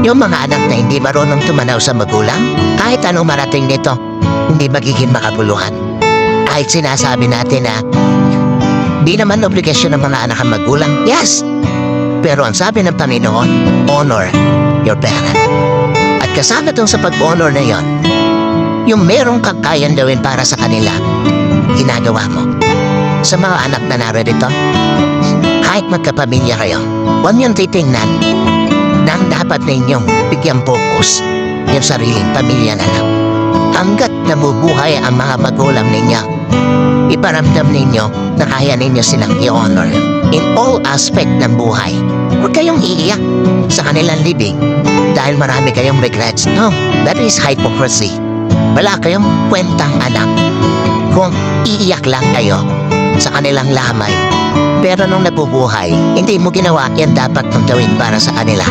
Yung mga anak na hindi marunong tumanaw sa magulang, kahit anong marating nito, hindi magiging makabuluhan. Kahit sinasabi natin na di naman obligasyon ng mga anak ang magulang, yes! Pero ang sabi ng Panginoon, honor your parent. At kasama dun sa pag-honor na yon, yung merong kang kayang gawin para sa kanila, ginagawa mo. Sa mga anak na narito, kahit magkapamilya kayo, huwag niyong titingnan na ang dapat ninyong bigyang focus yung sariling pamilya na lang. Hanggat nabubuhay ang mga magulang ninyo, iparamdam ninyo na kaya ninyo silang i-honor in all aspect ng buhay. Huwag kayong iiyak sa kanilang libing dahil marami kayong regrets. No, that is hypocrisy. Wala kayong kwentang anak kung iiyak lang kayo sa kanilang lamay. Pero nung nabubuhay, hindi mo ginawa yan dapat mong gawin para sa kanila.